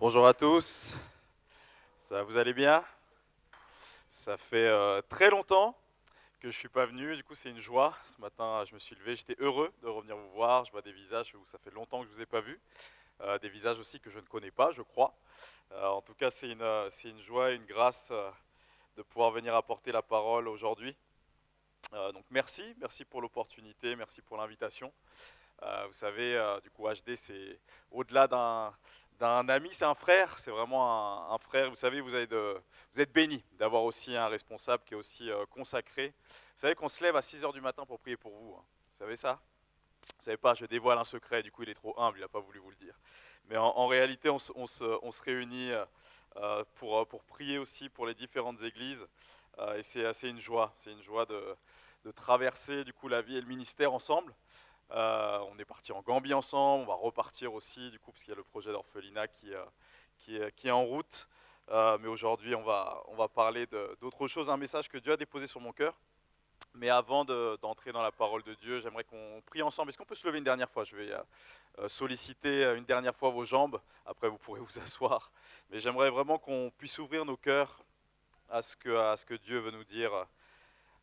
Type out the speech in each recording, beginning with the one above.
Bonjour à tous, vous allez bien? Ça fait très longtemps que je suis pas venu, du coup c'est une joie. Ce matin je me suis levé, j'étais heureux de revenir vous voir, je vois des visages où ça fait longtemps que je vous ai pas vus, des visages aussi que je ne connais pas je crois. En tout cas c'est une joie et une grâce de pouvoir venir apporter la parole aujourd'hui. Donc merci pour l'opportunité, merci pour l'invitation. Vous savez, du coup, HD, c'est au-delà d'un ami, c'est un frère, c'est vraiment un frère. Vous savez, vous êtes béni d'avoir aussi un responsable qui est aussi consacré. Vous savez qu'on se lève à 6 heures du matin pour prier pour vous, hein. Vous savez ça? Vous savez pas, je dévoile un secret, du coup il est trop humble, il n'a pas voulu vous le dire. Mais en réalité, on se réunit pour prier aussi pour les différentes églises. Et c'est une joie de traverser du coup la vie et le ministère ensemble. On est parti en Gambie ensemble, on va repartir aussi du coup parce qu'il y a le projet d'orphelinat qui est en route. Mais aujourd'hui on va parler d'autre chose, un message que Dieu a déposé sur mon cœur. Mais avant d'entrer dans la parole de Dieu, j'aimerais qu'on prie ensemble. Est-ce qu'on peut se lever une dernière fois? Je vais solliciter une dernière fois vos jambes, après vous pourrez vous asseoir. Mais j'aimerais vraiment qu'on puisse ouvrir nos cœurs à ce que Dieu veut nous dire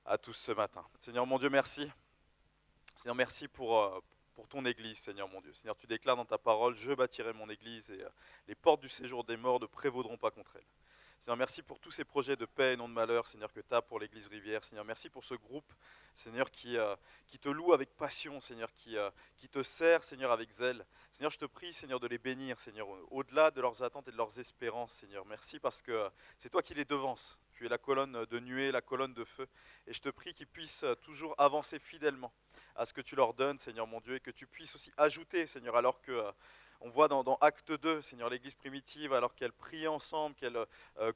à tous ce matin. Seigneur mon Dieu, merci. Seigneur, merci pour ton Église, Seigneur mon Dieu. Seigneur, tu déclares dans ta parole, je bâtirai mon Église et les portes du séjour des morts ne prévaudront pas contre elle. Seigneur, merci pour tous ces projets de paix et non de malheur, Seigneur, que tu as pour l'Église Rivière. Seigneur, merci pour ce groupe, Seigneur, qui te loue avec passion, Seigneur, qui te sert, Seigneur, avec zèle. Seigneur, je te prie, Seigneur, de les bénir, Seigneur, au-delà de leurs attentes et de leurs espérances, Seigneur. Merci parce que c'est toi qui les devances. Tu es la colonne de nuée, la colonne de feu. Et je te prie qu'ils puissent toujours avancer fidèlement à ce que tu leur donnes, Seigneur mon Dieu, et que tu puisses aussi ajouter, Seigneur, alors que on voit dans Acte 2, Seigneur, l'Église primitive, alors qu'elle priait ensemble, qu'elle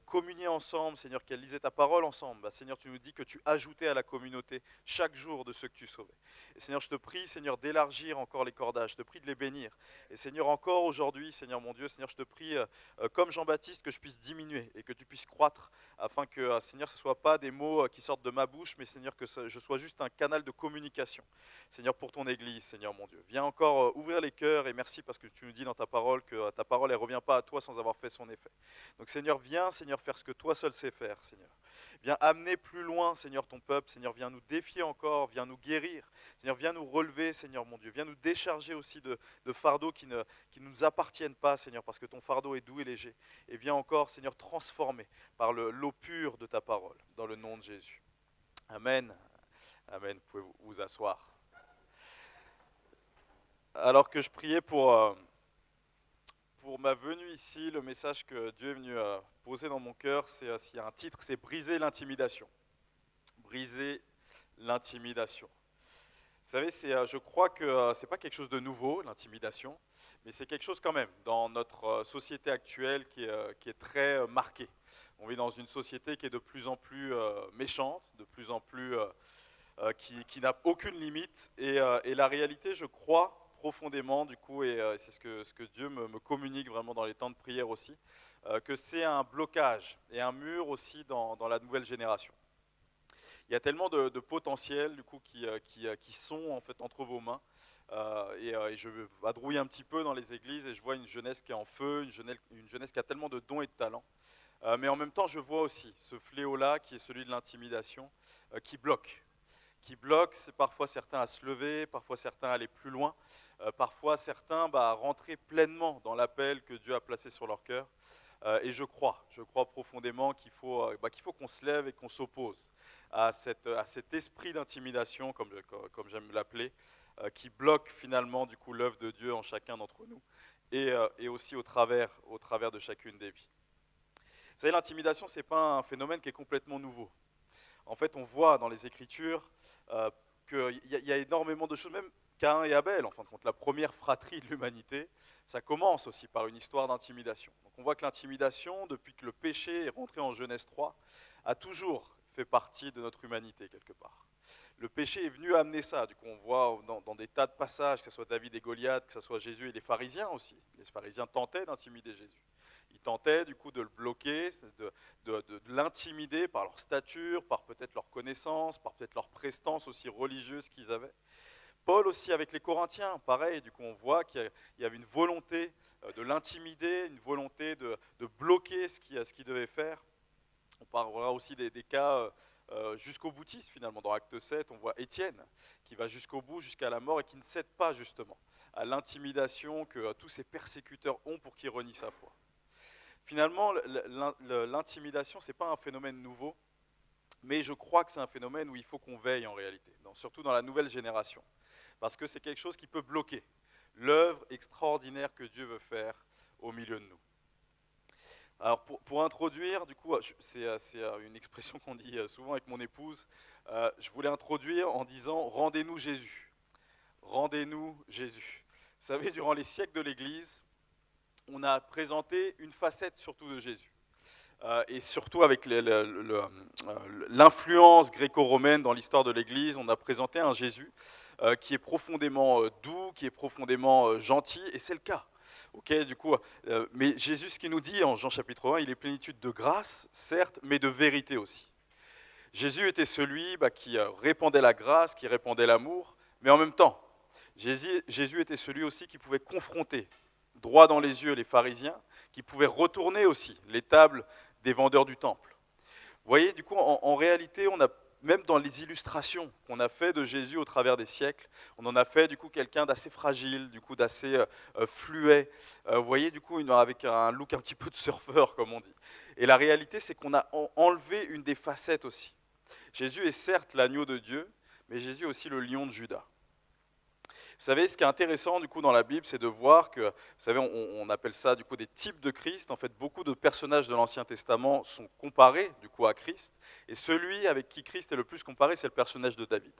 communiait ensemble, Seigneur, qu'elle lisait ta parole ensemble, bah, Seigneur, tu nous dis que tu ajoutais à la communauté chaque jour de ceux que tu sauvais. Et Seigneur, je te prie, Seigneur, d'élargir encore les cordages, je te prie de les bénir. Et Seigneur, encore aujourd'hui, Seigneur mon Dieu, Seigneur, je te prie, comme Jean-Baptiste, que je puisse diminuer et que tu puisses croître, afin que, Seigneur, ce ne soit pas des mots qui sortent de ma bouche, mais Seigneur, que je sois juste un canal de communication. Seigneur, pour ton Église, Seigneur mon Dieu. Viens encore ouvrir les cœurs et merci parce que tu nous dis dans ta parole que ta parole, elle ne revient pas à toi sans avoir fait son effet. Donc Seigneur, viens, Seigneur, faire ce que toi seul sais faire, Seigneur. Viens amener plus loin, Seigneur, ton peuple. Seigneur, viens nous défier encore, viens nous guérir. Seigneur, viens nous relever, Seigneur mon Dieu. Viens nous décharger aussi de fardeaux qui ne nous appartiennent pas, Seigneur, parce que ton fardeau est doux et léger. Et viens encore, Seigneur, transformer par l'eau pure de ta parole, dans le nom de Jésus. Amen. Amen. Vous pouvez vous asseoir. Alors que je priais pour ma venue ici, le message que Dieu est venu poser dans mon cœur, s'il y a un titre, c'est briser l'intimidation. Briser l'intimidation. Vous savez, je crois que c'est pas quelque chose de nouveau, l'intimidation, mais c'est quelque chose quand même dans notre société actuelle qui est très marquée. On vit dans une société qui est de plus en plus méchante, de plus en plus qui n'a aucune limite. Et la réalité, je crois profondément, du coup, et c'est ce que Dieu me communique vraiment dans les temps de prière aussi, que c'est un blocage et un mur aussi dans la nouvelle génération. Il y a tellement de potentiel du coup qui sont en fait entre vos mains. Et je vadrouille un petit peu dans les églises et je vois une jeunesse qui est en feu, une jeunesse qui a tellement de dons et de talents. Mais en même temps, je vois aussi ce fléau-là qui est celui de l'intimidation, qui bloquent, c'est parfois certains à se lever, parfois certains à aller plus loin, parfois certains à rentrer pleinement dans l'appel que Dieu a placé sur leur cœur. Et je crois profondément qu'il faut qu'on se lève et qu'on s'oppose à cet esprit d'intimidation, comme j'aime l'appeler, qui bloque finalement du coup l'œuvre de Dieu en chacun d'entre nous et aussi au travers de chacune des vies. Vous savez, l'intimidation, ce n'est pas un phénomène qui est complètement nouveau. En fait, on voit dans les Écritures qu'il y a énormément de choses, même Caïn et Abel, en fin de compte, la première fratrie de l'humanité, ça commence aussi par une histoire d'intimidation. Donc on voit que l'intimidation, depuis que le péché est rentré en Genèse 3, a toujours fait partie de notre humanité quelque part. Le péché est venu amener ça. Du coup, on voit dans des tas de passages, que ce soit David et Goliath, que ce soit Jésus et les pharisiens aussi. Les pharisiens tentaient d'intimider Jésus. Ils tentaient du coup de le bloquer, de l'intimider par leur stature, par peut-être leur connaissance, par peut-être leur prestance aussi religieuse qu'ils avaient. Paul aussi avec les Corinthiens, pareil, du coup on voit qu'il y avait une volonté de l'intimider, une volonté tenté de bloquer ce qu'il devait faire. On parlera aussi des cas jusqu'au boutiste finalement. Dans Acte 7, on voit Étienne qui va jusqu'au bout, jusqu'à la mort et qui ne cède pas justement à l'intimidation que tous ses persécuteurs ont pour qu'il renie sa foi. Finalement, l'intimidation, ce n'est pas un phénomène nouveau, mais je crois que c'est un phénomène où il faut qu'on veille en réalité, surtout dans la nouvelle génération, parce que c'est quelque chose qui peut bloquer l'œuvre extraordinaire que Dieu veut faire au milieu de nous. Alors pour introduire, du coup, c'est une expression qu'on dit souvent avec mon épouse, je voulais introduire en disant « Rendez-nous Jésus ». Rendez-nous Jésus. Vous savez, durant les siècles de l'Église, on a présenté une facette surtout de Jésus. Et surtout avec l'influence gréco-romaine dans l'histoire de l'Église, on a présenté un Jésus qui est profondément doux, qui est profondément gentil, et c'est le cas. Okay, du coup, mais Jésus, ce qu'il nous dit en Jean chapitre 1, il est plénitude de grâce, certes, mais de vérité aussi. Jésus était celui qui répandait la grâce, qui répandait l'amour, mais en même temps, Jésus était celui aussi qui pouvait confronter droit dans les yeux les pharisiens, qui pouvait retourner aussi les tables des vendeurs du temple. Vous voyez, du coup, en réalité, on a, même dans les illustrations qu'on a fait de Jésus au travers des siècles, on en a fait du coup quelqu'un d'assez fragile, du coup d'assez fluet. Vous voyez, du coup, avec un look un petit peu de surfeur, comme on dit. Et la réalité, c'est qu'on a enlevé une des facettes aussi. Jésus est certes l'agneau de Dieu, mais Jésus est aussi le lion de Juda. Vous savez, ce qui est intéressant du coup dans la Bible, c'est de voir que, vous savez, on appelle ça du coup des types de Christ. En fait, beaucoup de personnages de l'Ancien Testament sont comparés du coup à Christ, et celui avec qui Christ est le plus comparé, c'est le personnage de David.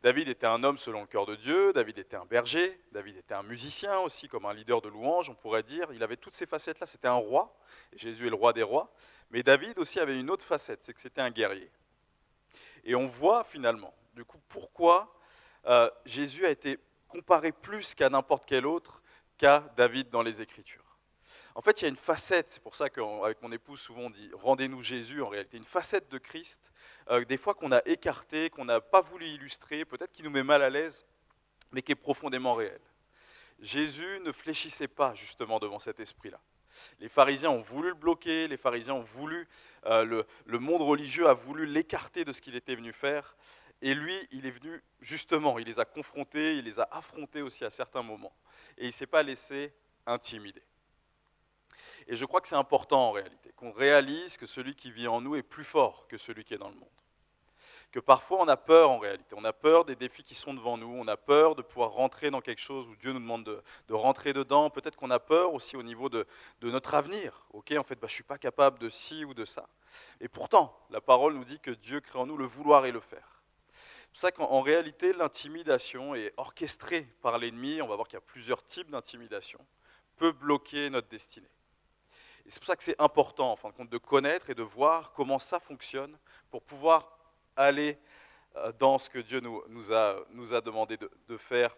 David était un homme selon le cœur de Dieu, David était un berger, David était un musicien aussi, comme un leader de louange, on pourrait dire. Il avait toutes ces facettes-là, c'était un roi, et Jésus est le roi des rois. Mais David aussi avait une autre facette, c'est que c'était un guerrier. Et on voit finalement, du coup, pourquoi Jésus a été comparé plus qu'à n'importe quel autre qu'à David dans les Écritures. En fait, il y a une facette, c'est pour ça qu'avec mon épouse, souvent on dit « rendez-nous Jésus » en réalité, une facette de Christ, des fois qu'on a écartée, qu'on n'a pas voulu illustrer, peut-être qui nous met mal à l'aise, mais qui est profondément réelle. Jésus ne fléchissait pas justement devant cet esprit-là. Les pharisiens ont voulu le bloquer, les pharisiens ont voulu, le monde religieux a voulu l'écarter de ce qu'il était venu faire, et lui, il est venu justement, il les a confrontés, il les a affrontés aussi à certains moments, et il ne s'est pas laissé intimider. Et je crois que c'est important en réalité, qu'on réalise que celui qui vit en nous est plus fort que celui qui est dans le monde. Que parfois on a peur en réalité, on a peur des défis qui sont devant nous, on a peur de pouvoir rentrer dans quelque chose où Dieu nous demande de rentrer dedans, peut-être qu'on a peur aussi au niveau de notre avenir, ok, en fait je ne suis pas capable de ci ou de ça. Et pourtant, la parole nous dit que Dieu crée en nous le vouloir et le faire. C'est pour ça qu'en réalité, l'intimidation est orchestrée par l'ennemi, on va voir qu'il y a plusieurs types d'intimidation, peut bloquer notre destinée. Et c'est pour ça que c'est important, en fin de compte, de connaître et de voir comment ça fonctionne pour pouvoir aller dans ce que Dieu nous a demandé de faire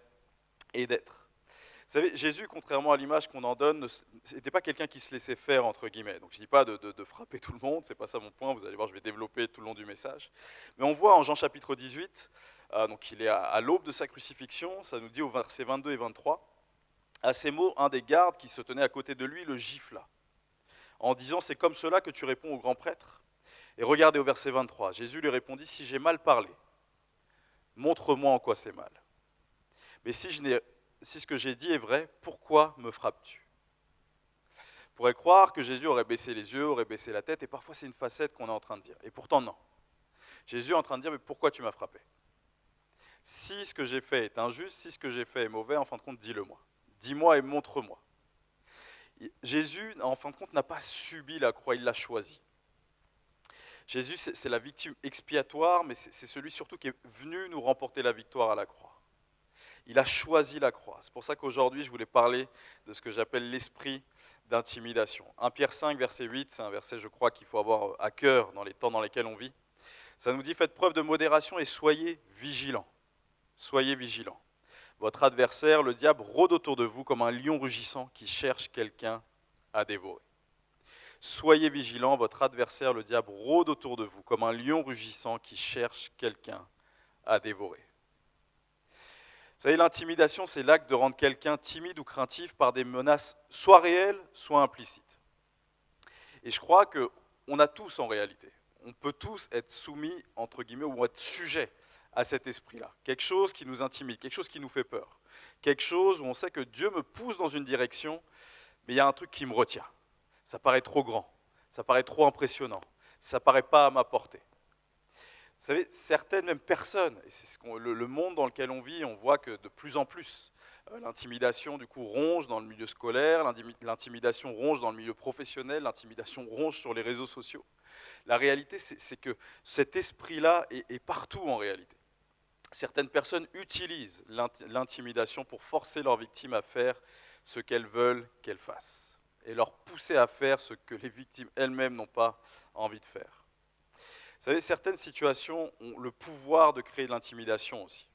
et d'être. Vous savez, Jésus, contrairement à l'image qu'on en donne, n'était pas quelqu'un qui se laissait faire, entre guillemets. Donc je ne dis pas de frapper tout le monde, ce n'est pas ça mon point, vous allez voir, je vais développer tout le long du message. Mais on voit en Jean chapitre 18, donc il est à l'aube de sa crucifixion, ça nous dit au verset 22 et 23, à ces mots, un des gardes qui se tenait à côté de lui le gifla, en disant « C'est comme cela que tu réponds au grand prêtre ?» Et regardez au verset 23, Jésus lui répondit « Si j'ai mal parlé, montre-moi en quoi c'est mal. Mais si ce que j'ai dit est vrai, pourquoi me frappes-tu » On pourrait croire que Jésus aurait baissé les yeux, aurait baissé la tête, et parfois c'est une facette qu'on est en train de dire. Et pourtant non. Jésus est en train de dire « Mais pourquoi tu m'as frappé ?» Si ce que j'ai fait est injuste, si ce que j'ai fait est mauvais, en fin de compte, dis-le-moi. Dis-moi et montre-moi. Jésus, en fin de compte, n'a pas subi la croix, il l'a choisie. Jésus, c'est la victime expiatoire, mais c'est celui surtout qui est venu nous remporter la victoire à la croix. Il a choisi la croix. C'est pour ça qu'aujourd'hui, je voulais parler de ce que j'appelle l'esprit d'intimidation. 1 Pierre 5, verset 8, c'est un verset, je crois, qu'il faut avoir à cœur dans les temps dans lesquels on vit. Ça nous dit « Faites preuve de modération et soyez vigilants. » Soyez vigilants. Votre adversaire, le diable, rôde autour de vous comme un lion rugissant qui cherche quelqu'un à dévorer. Soyez vigilants, votre adversaire, le diable, rôde autour de vous comme un lion rugissant qui cherche quelqu'un à dévorer. Vous savez, l'intimidation, c'est l'acte de rendre quelqu'un timide ou craintif par des menaces soit réelles, soit implicites. Et je crois qu'on a tous en réalité, on peut tous être soumis, entre guillemets, ou être sujet à cet esprit-là. Quelque chose qui nous intimide, quelque chose qui nous fait peur. Quelque chose où on sait que Dieu me pousse dans une direction, mais il y a un truc qui me retient. Ça paraît trop grand, ça paraît trop impressionnant, ça ne paraît pas à ma portée. Vous savez, certaines même personnes, et c'est le monde dans lequel on vit, on voit que de plus en plus, l'intimidation du coup ronge dans le milieu scolaire, l'intimidation ronge dans le milieu professionnel, l'intimidation ronge sur les réseaux sociaux. La réalité, c'est que cet esprit-là est partout en réalité. Certaines personnes utilisent l'intimidation pour forcer leurs victimes à faire ce qu'elles veulent qu'elles fassent et leur pousser à faire ce que les victimes elles-mêmes n'ont pas envie de faire. Vous savez, certaines situations ont le pouvoir de créer de l'intimidation aussi.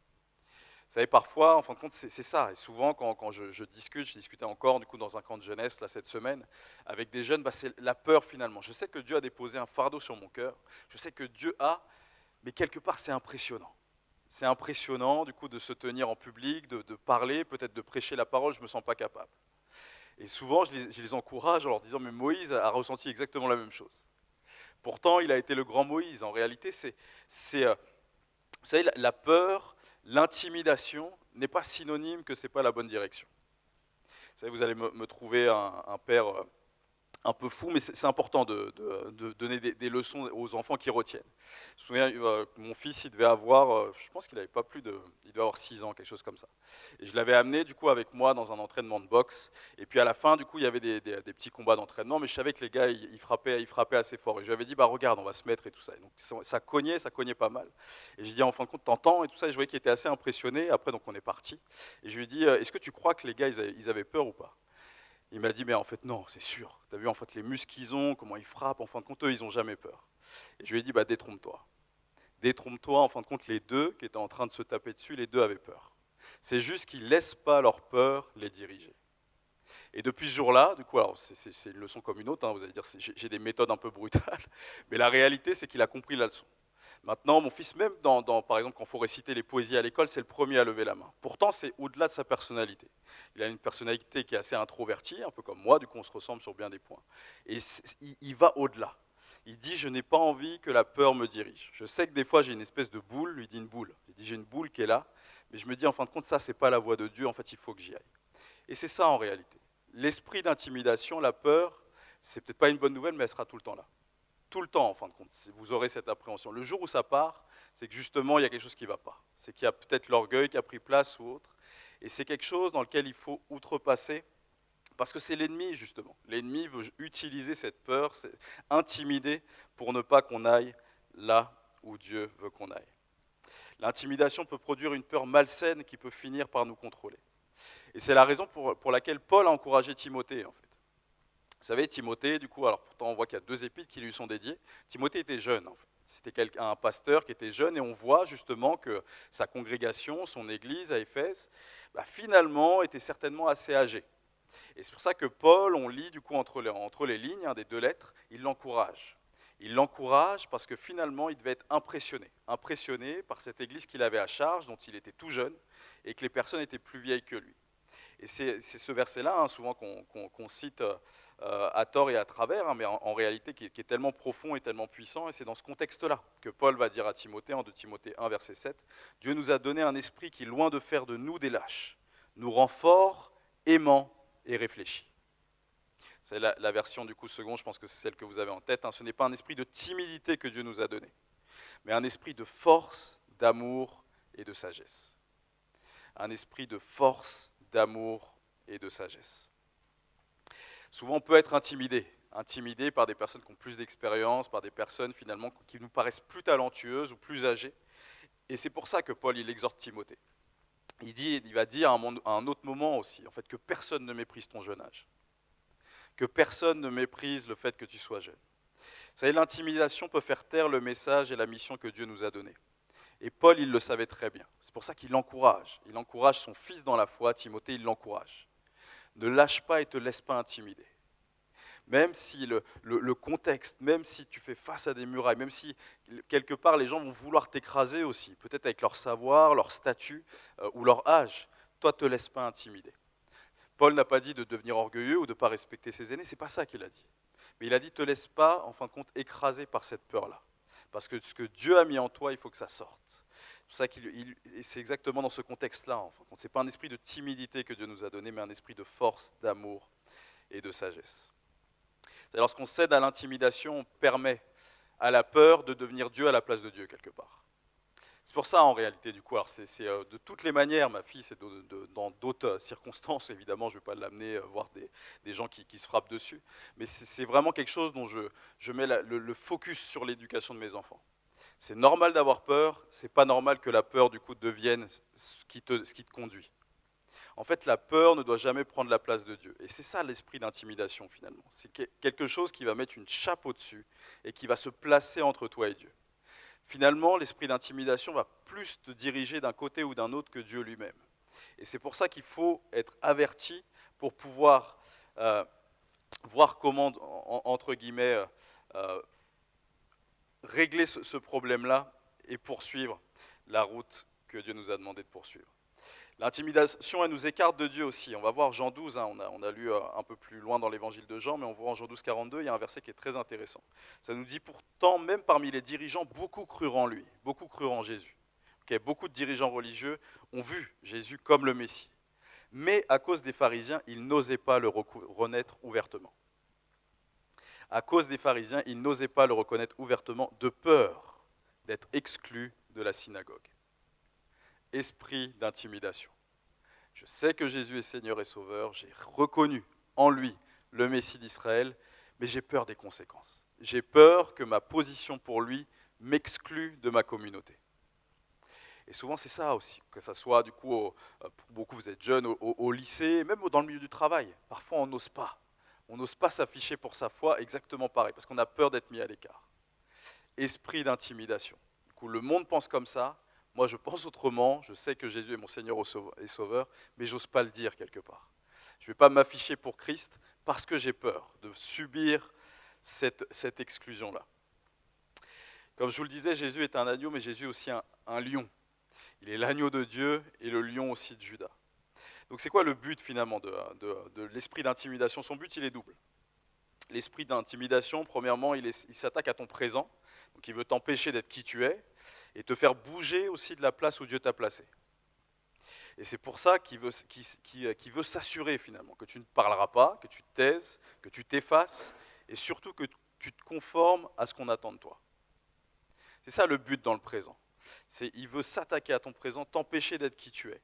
Vous savez, parfois, en fin de compte, c'est ça. Et souvent, quand je discutais encore du coup, dans un camp de jeunesse là, cette semaine, avec des jeunes, c'est la peur finalement. Je sais que Dieu a déposé un fardeau sur mon cœur, je sais que Dieu a, mais quelque part c'est impressionnant. C'est impressionnant du coup de se tenir en public, de parler, peut-être de prêcher la parole, je ne me sens pas capable. Et souvent, je les encourage en leur disant, mais Moïse a ressenti exactement la même chose. Pourtant, il a été le grand Moïse. En réalité, vous savez, la peur, l'intimidation n'est pas synonyme que ce n'est pas la bonne direction. Vous savez, vous allez me trouver un père un peu fou, mais c'est important de donner des leçons aux enfants qui retiennent. Je me souviens, mon fils, il devait avoir, je pense qu'il n'avait pas plus de, il devait avoir 6 ans, quelque chose comme ça. Et je l'avais amené du coup avec moi dans un entraînement de boxe. Et puis à la fin, du coup, il y avait des petits combats d'entraînement, mais je savais que les gars, ils frappaient assez fort. Et je lui avais dit, bah regarde, on va se mettre et tout ça. Et donc ça cognait pas mal. Et j'ai dit, en fin de compte, t'entends et tout ça. Et je voyais qu'il était assez impressionné. Après, donc on est parti. Et je lui ai dit, est-ce que tu crois que les gars, ils avaient peur ou pas? Il m'a dit, mais en fait, non, c'est sûr. Tu as vu en fait les muscles qu'ils ont, comment ils frappent, en fin de compte, eux, ils n'ont jamais peur. Et je lui ai dit, bah, détrompe-toi. Détrompe-toi, en fin de compte, les deux qui étaient en train de se taper dessus, les deux avaient peur. C'est juste qu'ils ne laissent pas leur peur les diriger. Et depuis ce jour-là, du coup, alors c'est une leçon comme une autre, hein, vous allez dire, j'ai des méthodes un peu brutales, mais la réalité, c'est qu'il a compris la leçon. Maintenant, mon fils, même par exemple, quand il faut réciter les poésies à l'école, c'est le premier à lever la main. Pourtant, c'est au-delà de sa personnalité. Il a une personnalité qui est assez introvertie, un peu comme moi, du coup, on se ressemble sur bien des points. Et il va au-delà. Il dit, je n'ai pas envie que la peur me dirige. Je sais que des fois, j'ai une espèce de boule, lui dit une boule. Il dit, j'ai une boule qui est là, mais je me dis, en fin de compte, ça, c'est pas la voix de Dieu, en fait, il faut que j'y aille. Et c'est ça, en réalité. L'esprit d'intimidation, la peur, c'est peut-être pas une bonne nouvelle, mais elle sera tout le temps là. Tout le temps, en fin de compte, vous aurez cette appréhension. Le jour où ça part, c'est que justement, il y a quelque chose qui ne va pas. C'est qu'il y a peut-être l'orgueil qui a pris place ou autre. Et c'est quelque chose dans lequel il faut outrepasser, parce que c'est l'ennemi, justement. L'ennemi veut utiliser cette peur, intimider, pour ne pas qu'on aille là où Dieu veut qu'on aille. L'intimidation peut produire une peur malsaine qui peut finir par nous contrôler. Et c'est la raison pour laquelle Paul a encouragé Timothée, en fait. Vous savez, Timothée, du coup, alors pourtant on voit qu'il y a 2 épîtres qui lui sont dédiées. Timothée était jeune, en fait. C'était un pasteur qui était jeune, et on voit justement que sa congrégation, son église à Éphèse, finalement était certainement assez âgée. Et c'est pour ça que Paul, on lit du coup entre les lignes des 2 lettres, il l'encourage. Il l'encourage parce que finalement il devait être impressionné par cette église qu'il avait à charge, dont il était tout jeune, et que les personnes étaient plus vieilles que lui. Et c'est ce verset-là, souvent qu'on cite à tort et à travers, mais en réalité qui est tellement profond et tellement puissant, et c'est dans ce contexte-là que Paul va dire à Timothée, en 2 Timothée 1, verset 7, « Dieu nous a donné un esprit qui, loin de faire de nous des lâches, nous rend forts, aimants et réfléchis. » C'est la version du coup second, je pense que c'est celle que vous avez en tête. Ce n'est pas un esprit de timidité que Dieu nous a donné, mais un esprit de force, d'amour et de sagesse. Un esprit de force, d'amour et de sagesse. Souvent, on peut être intimidé par des personnes qui ont plus d'expérience, par des personnes finalement qui nous paraissent plus talentueuses ou plus âgées. Et c'est pour ça que Paul, il exhorte Timothée. Il va dire à un autre moment aussi, en fait, que personne ne méprise ton jeune âge. Que personne ne méprise le fait que tu sois jeune. Vous savez, l'intimidation peut faire taire le message et la mission que Dieu nous a donnée. Et Paul, il le savait très bien. C'est pour ça qu'il l'encourage. Il encourage son fils dans la foi, Timothée, il l'encourage. Ne lâche pas et te laisse pas intimider. même si le contexte, même si tu fais face à des murailles, même si quelque part les gens vont vouloir t'écraser aussi, peut-être avec leur savoir, leur statut ou leur âge, toi te laisse pas intimider. Paul n'a pas dit de devenir orgueilleux ou de ne pas respecter ses aînés, c'est pas ça qu'il a dit. Mais il a dit te laisse pas, en fin de compte, écraser par cette peur-là. Parce que ce que Dieu a mis en toi, il faut que ça sorte. C'est pour ça et c'est exactement dans ce contexte-là. En fin de compte, c'est pas un esprit de timidité que Dieu nous a donné, mais un esprit de force, d'amour et de sagesse. C'est lorsqu'on cède à l'intimidation, on permet à la peur de devenir Dieu à la place de Dieu quelque part. C'est pour ça en réalité du coup, alors c'est de toutes les manières, ma fille c'est dans d'autres circonstances, évidemment je ne vais pas l'amener voir des gens qui se frappent dessus, mais c'est vraiment quelque chose dont je mets le focus sur l'éducation de mes enfants. C'est normal d'avoir peur, c'est pas normal que la peur du coup devienne ce qui te conduit. En fait, la peur ne doit jamais prendre la place de Dieu. Et c'est ça l'esprit d'intimidation finalement. C'est quelque chose qui va mettre une chape au-dessus et qui va se placer entre toi et Dieu. Finalement, l'esprit d'intimidation va plus te diriger d'un côté ou d'un autre que Dieu lui-même. Et c'est pour ça qu'il faut être averti pour pouvoir voir comment, entre guillemets, régler ce problème-là et poursuivre la route que Dieu nous a demandé de poursuivre. L'intimidation, elle nous écarte de Dieu aussi. On va voir Jean 12, hein, on a lu un peu plus loin dans l'évangile de Jean, mais on voit en Jean 12, 42, il y a un verset qui est très intéressant. Ça nous dit pourtant, même parmi les dirigeants, beaucoup crurent en lui, beaucoup crurent en Jésus. Okay, beaucoup de dirigeants religieux ont vu Jésus comme le Messie. Mais à cause des pharisiens, ils n'osaient pas le reconnaître ouvertement. À cause des pharisiens, ils n'osaient pas le reconnaître ouvertement de peur d'être exclus de la synagogue. Esprit d'intimidation. Je sais que Jésus est Seigneur et Sauveur, j'ai reconnu en lui le Messie d'Israël, mais j'ai peur des conséquences. J'ai peur que ma position pour lui m'exclue de ma communauté. Et souvent c'est ça aussi, que ça soit du coup, pour beaucoup vous êtes jeunes, au lycée, même dans le milieu du travail, parfois on n'ose pas. On n'ose pas s'afficher pour sa foi exactement pareil, parce qu'on a peur d'être mis à l'écart. Esprit d'intimidation. Du coup, le monde pense comme ça, moi je pense autrement, je sais que Jésus est mon Seigneur et Sauveur, mais j'ose pas le dire quelque part. Je ne vais pas m'afficher pour Christ parce que j'ai peur de subir cette exclusion-là. Comme je vous le disais, Jésus est un agneau, mais Jésus est aussi un lion. Il est l'agneau de Dieu et le lion aussi de Juda. Donc c'est quoi le but finalement de l'esprit d'intimidation? Son but, il est double. L'esprit d'intimidation, premièrement, il s'attaque à ton présent, donc il veut t'empêcher d'être qui tu es, et te faire bouger aussi de la place où Dieu t'a placé. Et c'est pour ça qu'il veut s'assurer finalement que tu ne parleras pas, que tu te taises, que tu t'effaces, et surtout que tu te conformes à ce qu'on attend de toi. C'est ça le but dans le présent. Il veut s'attaquer à ton présent, t'empêcher d'être qui tu es,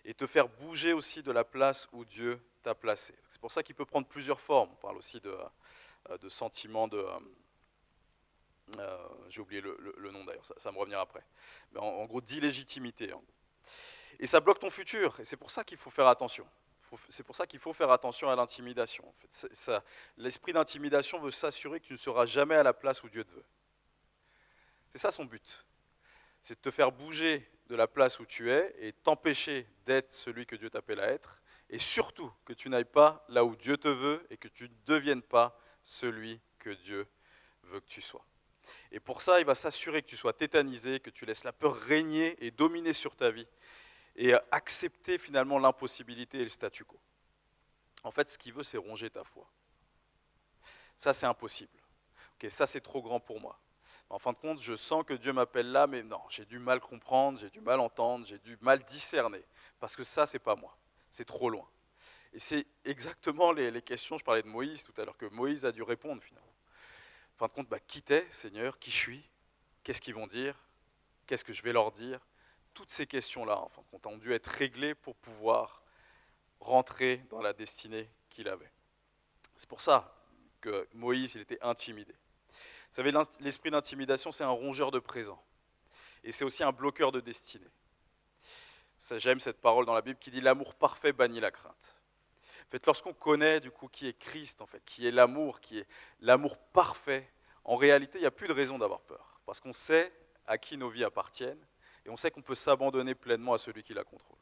et te faire bouger aussi de la place où Dieu t'a placé. C'est pour ça qu'il peut prendre plusieurs formes. On parle aussi de sentiments de... j'ai oublié le nom d'ailleurs, ça me revenir après. Mais en gros, d'illégitimité. Et ça bloque ton futur, et c'est pour ça qu'il faut faire attention. C'est pour ça qu'il faut faire attention à l'intimidation. En fait, l'esprit d'intimidation veut s'assurer que tu ne seras jamais à la place où Dieu te veut. C'est ça son but. C'est de te faire bouger de la place où tu es et t'empêcher d'être celui que Dieu t'appelle à être, et surtout que tu n'ailles pas là où Dieu te veut et que tu ne deviennes pas celui que Dieu veut que tu sois. Et pour ça, il va s'assurer que tu sois tétanisé, que tu laisses la peur régner et dominer sur ta vie, et accepter finalement l'impossibilité et le statu quo. En fait, ce qu'il veut, c'est ronger ta foi. Ça, c'est impossible. Ok, ça, c'est trop grand pour moi. En fin de compte, je sens que Dieu m'appelle là, mais non, j'ai du mal comprendre, j'ai du mal entendre, j'ai du mal discerner, parce que ça, c'est pas moi, c'est trop loin. Et c'est exactement les questions, je parlais de Moïse tout à l'heure, que Moïse a dû répondre finalement. En fin de compte, qui t'es, Seigneur, qui je suis, qu'est-ce qu'ils vont dire, qu'est-ce que je vais leur dire, toutes ces questions-là, en fin de compte, ont dû être réglées pour pouvoir rentrer dans la destinée qu'il avait. C'est pour ça que Moïse, il était intimidé. Vous savez, l'esprit d'intimidation, c'est un rongeur de présent. Et c'est aussi un bloqueur de destinée. J'aime cette parole dans la Bible qui dit « l'amour parfait bannit la crainte ». En fait, lorsqu'on connaît du coup qui est Christ, en fait, qui est l'amour parfait, en réalité, il n'y a plus de raison d'avoir peur. Parce qu'on sait à qui nos vies appartiennent et on sait qu'on peut s'abandonner pleinement à celui qui la contrôle.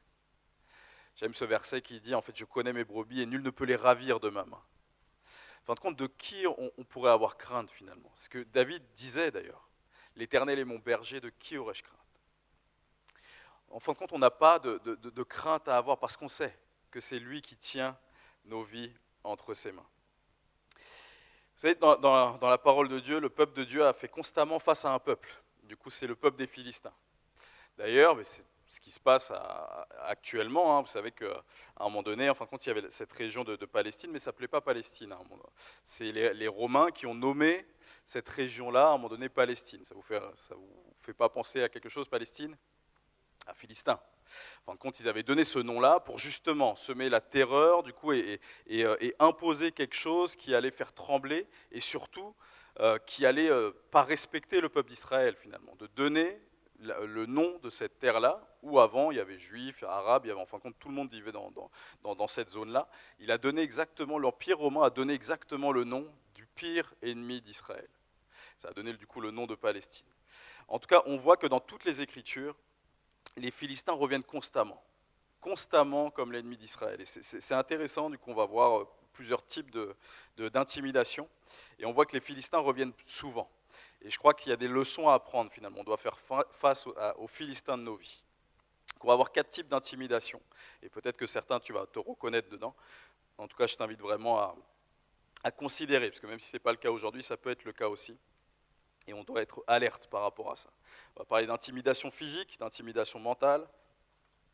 J'aime ce verset qui dit « en fait, je connais mes brebis et nul ne peut les ravir de ma main ». En fin de compte, de qui on pourrait avoir crainte finalement? Ce que David disait d'ailleurs, l'Éternel est mon berger, de qui aurais-je crainte? En fin de compte, on n'a pas de crainte à avoir parce qu'on sait que c'est lui qui tient nos vies entre ses mains. Vous savez, dans la parole de Dieu, le peuple de Dieu a fait constamment face à un peuple. Du coup, c'est le peuple des Philistins. D'ailleurs, mais c'est ce qui se passe actuellement. Vous savez qu'à un moment donné, en fin de compte, il y avait cette région de Palestine, mais ça ne s'appelait pas Palestine. C'est les Romains qui ont nommé cette région-là, à un moment donné, Palestine. Ça vous fait pas penser à quelque chose, Palestine? À Philistin. En fin de compte, ils avaient donné ce nom-là pour justement semer la terreur, du coup, et imposer quelque chose qui allait faire trembler, et surtout qui allait pas respecter le peuple d'Israël finalement, de donner le nom de cette terre-là, où avant il y avait juifs, arabes, il y avait en fin de compte tout le monde vivait dans cette zone-là. Il a donné exactement, l'Empire romain a donné exactement le nom du pire ennemi d'Israël. Ça a donné du coup le nom de Palestine. En tout cas, on voit que dans toutes les Écritures, les Philistins reviennent constamment comme l'ennemi d'Israël. Et c'est intéressant, du coup on va voir plusieurs types d'intimidation, et on voit que les Philistins reviennent souvent. Et je crois qu'il y a des leçons à apprendre finalement, on doit faire face aux Philistins de nos vies. Donc on va avoir 4 types d'intimidation, et peut-être que certains tu vas te reconnaître dedans. En tout cas, je t'invite vraiment à considérer, parce que même si ce n'est pas le cas aujourd'hui, ça peut être le cas aussi. Et on doit être alerte par rapport à ça. On va parler d'intimidation physique, d'intimidation mentale,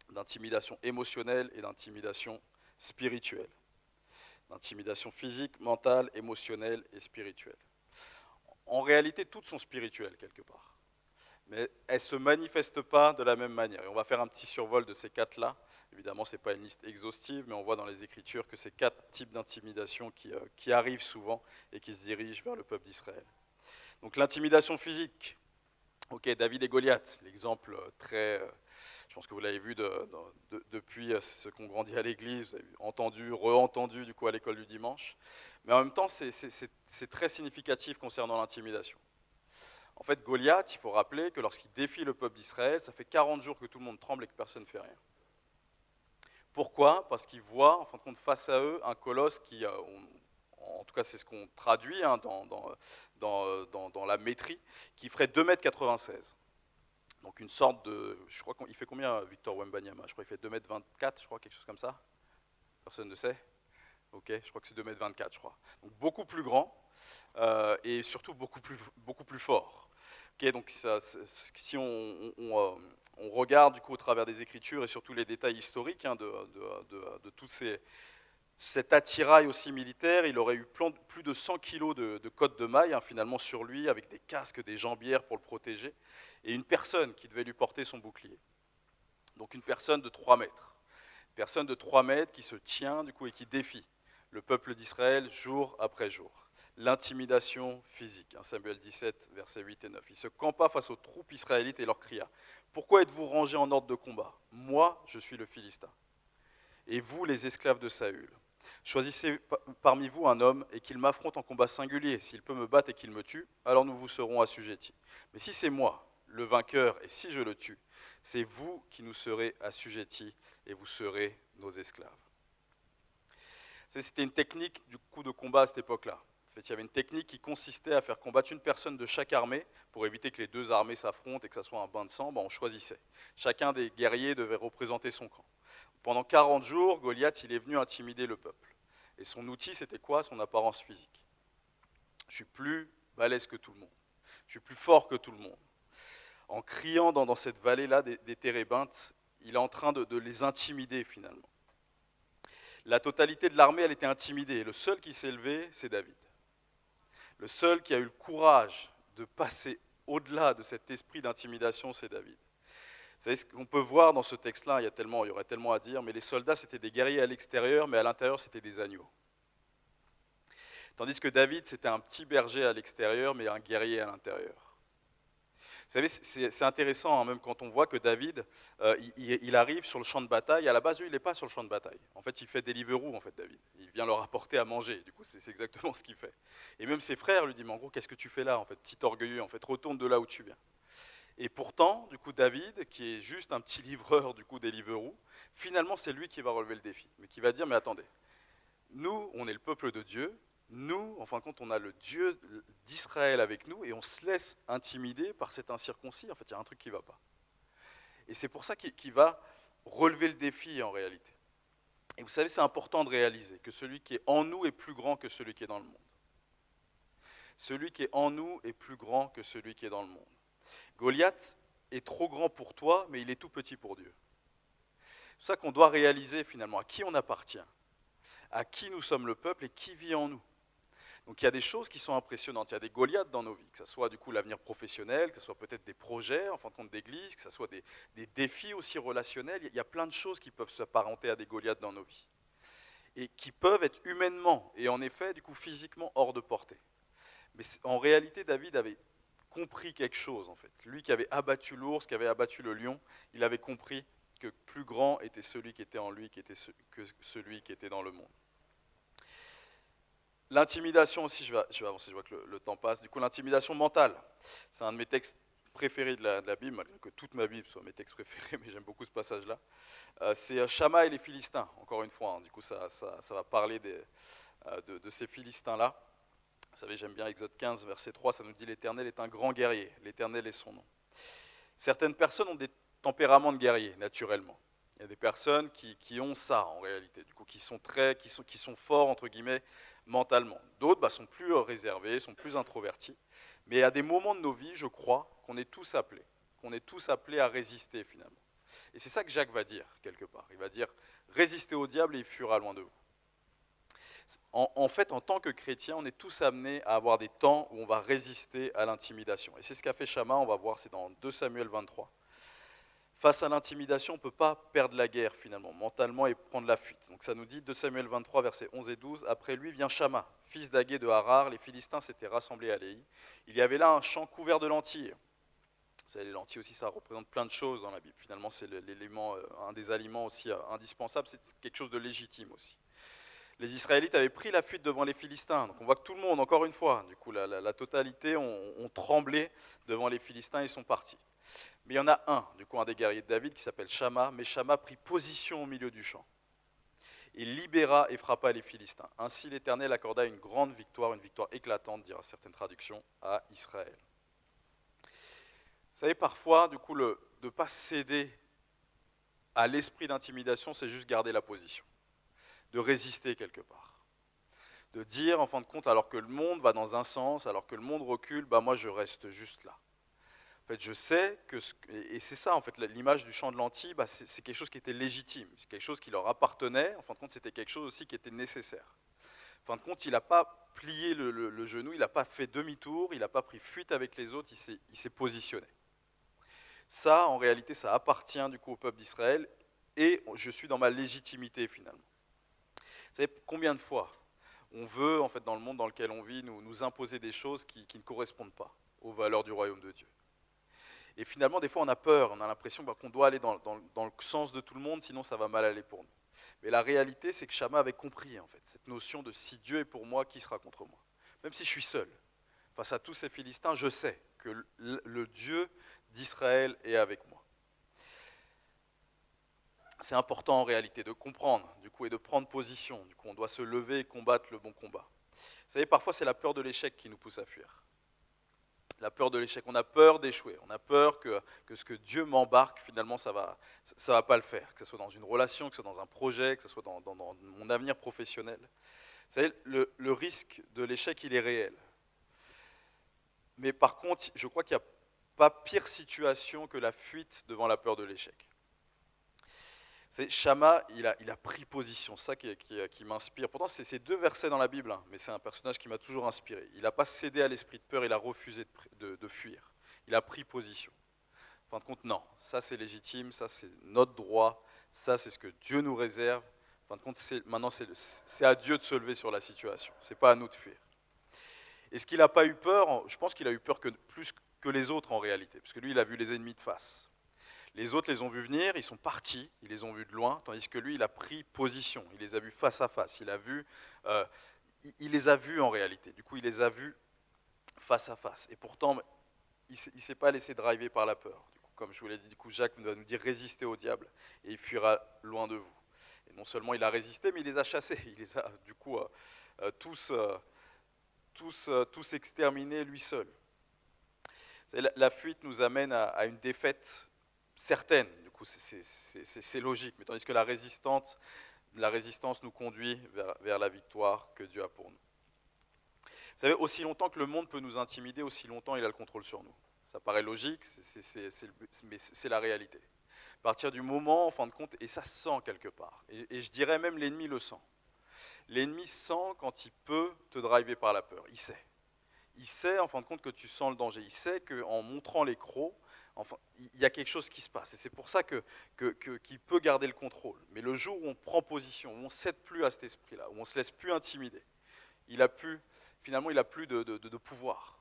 d'intimidation émotionnelle et d'intimidation spirituelle. D'intimidation physique, mentale, émotionnelle et spirituelle. En réalité, toutes sont spirituelles quelque part. Mais elles ne se manifestent pas de la même manière. Et on va faire un petit survol de ces 4-là. Évidemment, ce n'est pas une liste exhaustive, mais on voit dans les Écritures que c'est 4 types d'intimidation qui arrivent souvent et qui se dirigent vers le peuple d'Israël. Donc l'intimidation physique, ok, David et Goliath, l'exemple très, je pense que vous l'avez vu depuis ceux qui ont grandi à l'église, vous avez entendu, re-entendu du coup à l'école du dimanche, mais en même temps c'est très significatif concernant l'intimidation. En fait, Goliath, il faut rappeler que lorsqu'il défie le peuple d'Israël, ça fait 40 jours que tout le monde tremble et que personne ne fait rien. Pourquoi? Parce qu'ils voient, en fin de compte, face à eux, un colosse qui, en tout cas c'est ce qu'on traduit dans la métrie, qui ferait 2,96 m. Donc une sorte de... Je crois qu'il fait combien Victor Wembanyama? Je crois qu'il fait 2,24 m, je crois, quelque chose comme ça. Personne ne sait? Ok, je crois que c'est 2,24 m, je crois. Donc beaucoup plus grand et surtout beaucoup plus fort. Okay, donc si on regarde du coup au travers des Écritures et surtout les détails historiques de tous cet attirail aussi militaire, il aurait eu plus de 100 kilos de cotte de maille finalement sur lui, avec des casques, des jambières pour le protéger, et une personne qui devait lui porter son bouclier. Donc une personne de 3 mètres. Une personne de 3 mètres qui se tient du coup et qui défie le peuple d'Israël jour après jour. L'intimidation physique, Samuel 17, versets 8 et 9. Il se campa face aux troupes israélites et leur cria: « Pourquoi êtes-vous rangés en ordre de combat? Moi, je suis le Philistin. Et vous, les esclaves de Saül, choisissez parmi vous un homme et qu'il m'affronte en combat singulier. S'il peut me battre et qu'il me tue, alors nous vous serons assujettis. Mais si c'est moi, le vainqueur, et si je le tue, c'est vous qui nous serez assujettis et vous serez nos esclaves. » C'était une technique du coup de combat à cette époque-là. En fait, il y avait une technique qui consistait à faire combattre une personne de chaque armée pour éviter que les deux armées s'affrontent et que ça soit un bain de sang. On choisissait. Chacun des guerriers devait représenter son camp. Pendant 40 jours, Goliath il est venu intimider le peuple. Et son outil, c'était quoi? Son apparence physique. Je suis plus balèze que tout le monde. Je suis plus fort que tout le monde. En criant dans cette vallée-là des térébintes, il est en train de les intimider finalement. La totalité de l'armée, elle était intimidée. Et le seul qui s'est levé, c'est David. Le seul qui a eu le courage de passer au-delà de cet esprit d'intimidation, c'est David. Vous savez, ce qu'on peut voir dans ce texte-là, il y aurait tellement à dire, mais les soldats, c'était des guerriers à l'extérieur, mais à l'intérieur, c'était des agneaux. Tandis que David, c'était un petit berger à l'extérieur, mais un guerrier à l'intérieur. Vous savez, c'est intéressant, même quand on voit que David, il arrive sur le champ de bataille. À la base, lui, il n'est pas sur le champ de bataille. En fait, il fait Deliveroo, en fait, David. Il vient leur apporter à manger. Du coup, c'est exactement ce qu'il fait. Et même ses frères lui disent, mais en gros, qu'est-ce que tu fais là, en fait, petit orgueilleux, en fait, retourne de là où tu viens. Et pourtant, du coup, David, qui est juste un petit livreur du coup Deliveroo, finalement, c'est lui qui va relever le défi, mais qui va dire, mais attendez, nous, on est le peuple de Dieu, nous, en fin de compte, on a le Dieu d'Israël avec nous et on se laisse intimider par cet incirconcis. En fait, il y a un truc qui ne va pas. Et c'est pour ça qu'il va relever le défi en réalité. Et vous savez, c'est important de réaliser que celui qui est en nous est plus grand que celui qui est dans le monde. Celui qui est en nous est plus grand que celui qui est dans le monde. Goliath est trop grand pour toi, mais il est tout petit pour Dieu. C'est pour ça qu'on doit réaliser finalement à qui on appartient, à qui nous sommes le peuple et qui vit en nous. Donc il y a des choses qui sont impressionnantes, il y a des Goliaths dans nos vies, que ce soit du coup l'avenir professionnel, que ce soit peut-être des projets en fin de compte d'église, que ce soit des défis aussi relationnels, il y a plein de choses qui peuvent s'apparenter à des Goliaths dans nos vies. Et qui peuvent être humainement et en effet du coup physiquement hors de portée. Mais en réalité David avait compris quelque chose en fait. Lui qui avait abattu l'ours, qui avait abattu le lion, il avait compris que plus grand était celui qui était en lui que celui qui était dans le monde. L'intimidation aussi, je vais avancer, je vois que le temps passe. Du coup, l'intimidation mentale, c'est un de mes textes préférés de la Bible, malgré que toute ma Bible soit mes textes préférés, mais j'aime beaucoup ce passage-là. C'est Shamma et les Philistins, encore une fois. Du coup, ça va parler de ces Philistins-là. Vous savez, j'aime bien Exode 15, verset 3, ça nous dit « L'Éternel est un grand guerrier, l'Éternel est son nom ». Certaines personnes ont des tempéraments de guerrier, naturellement. Il y a des personnes qui ont ça, en réalité, du coup, qui sont forts, entre guillemets, mentalement. D'autres sont plus réservés, sont plus introvertis. Mais à des moments de nos vies, je crois qu'on est tous appelés à résister, finalement. Et c'est ça que Jacques va dire, quelque part. Il va dire « Résistez au diable et il fuira loin de vous ». En fait, en tant que chrétien, on est tous amenés à avoir des temps où on va résister à l'intimidation. Et c'est ce qu'a fait Shamma, on va voir, c'est dans 2 Samuel 23. Face à l'intimidation, on ne peut pas perdre la guerre finalement, mentalement, et prendre la fuite. Donc ça nous dit 2 Samuel 23, versets 11 et 12. Après lui vient Shamma, fils d'Agé de Harar. Les Philistins s'étaient rassemblés à Léhi. Il y avait là un champ couvert de lentilles. Vous savez, les lentilles aussi, ça représente plein de choses dans la Bible. Finalement, c'est l'élément, un des aliments aussi indispensables. C'est quelque chose de légitime aussi. Les Israélites avaient pris la fuite devant les Philistins. Donc on voit que tout le monde, encore une fois, du coup la totalité ont tremblé devant les Philistins et ils sont partis. Mais il y en a un, du coup un des guerriers de David qui s'appelle Shamma, mais Shamma prit position au milieu du champ. Il libéra et frappa les Philistins. Ainsi l'Éternel accorda une grande victoire, une victoire éclatante, diront certaines traductions, à Israël. Vous savez, parfois, du coup, de ne pas céder à l'esprit d'intimidation, c'est juste garder la position, de résister quelque part. De dire, en fin de compte, alors que le monde va dans un sens, alors que le monde recule, moi je reste juste là. En fait, je sais que, et c'est ça en fait, l'image du champ de lentilles, c'est quelque chose qui était légitime, c'est quelque chose qui leur appartenait, en fin de compte c'était quelque chose aussi qui était nécessaire. En fin de compte, il n'a pas plié le genou, il n'a pas fait demi-tour, il n'a pas pris fuite avec les autres, il s'est positionné. Ça, en réalité, ça appartient du coup au peuple d'Israël, et je suis dans ma légitimité finalement. Vous savez, combien de fois on veut, en fait, dans le monde dans lequel on vit, nous imposer des choses qui ne correspondent pas aux valeurs du royaume de Dieu. Et finalement, des fois, on a peur, on a l'impression qu'on doit aller dans le sens de tout le monde, sinon ça va mal aller pour nous. Mais la réalité, c'est que Shamma avait compris, en fait, cette notion de si Dieu est pour moi, qui sera contre moi? Même si je suis seul, face à tous ces Philistins, je sais que le Dieu d'Israël est avec moi. C'est important en réalité de comprendre, du coup, et de prendre position. Du coup, on doit se lever et combattre le bon combat. Vous savez, parfois, c'est la peur de l'échec qui nous pousse à fuir. La peur de l'échec, on a peur d'échouer, on a peur que ce que Dieu m'embarque, finalement, ça va pas le faire, que ce soit dans une relation, que ce soit dans un projet, que ce soit dans mon avenir professionnel. Vous savez, le risque de l'échec, il est réel. Mais par contre, je crois qu'il n'y a pas pire situation que la fuite devant la peur de l'échec. C'est Shamma, il a pris position, ça qui m'inspire. Pourtant, c'est 2 versets dans la Bible, mais c'est un personnage qui m'a toujours inspiré. Il n'a pas cédé à l'esprit de peur, il a refusé de fuir. Il a pris position. En fin de compte, non, ça c'est légitime, ça c'est notre droit, ça c'est ce que Dieu nous réserve. En fin de compte, maintenant c'est à Dieu de se lever sur la situation, c'est pas à nous de fuir. Est-ce qu'il n'a pas eu peur? Je pense qu'il a eu peur plus que les autres en réalité, parce que lui, il a vu les ennemis de face. Les autres les ont vus venir, ils sont partis, ils les ont vus de loin, tandis que lui, il a pris position, il les a vus face à face, il les a vus en réalité, du coup, il les a vus face à face. Et pourtant, il ne s'est pas laissé driver par la peur. Du coup, comme je vous l'ai dit, du coup, Jacques va nous dire résistez au diable et il fuira loin de vous. Et non seulement il a résisté, mais il les a chassés, il les a du coup tous tous exterminer lui seul. La fuite nous amène à une défaite certaine, du coup c'est logique, mais tandis que la résistance nous conduit vers la victoire que Dieu a pour nous. Vous savez, aussi longtemps que le monde peut nous intimider, aussi longtemps il a le contrôle sur nous. Ça paraît logique, mais c'est la réalité. À partir du moment, en fin de compte, et ça sent quelque part, et je dirais même l'ennemi le sent. L'ennemi sent quand il peut te driver par la peur, il sait. Il sait, en fin de compte, que tu sens le danger. Il sait qu'en montrant les crocs, enfin, il y a quelque chose qui se passe. Et c'est pour ça qu'il peut garder le contrôle. Mais le jour où on prend position, où on ne cède plus à cet esprit-là, où on ne se laisse plus intimider, finalement, il n'a plus de pouvoir.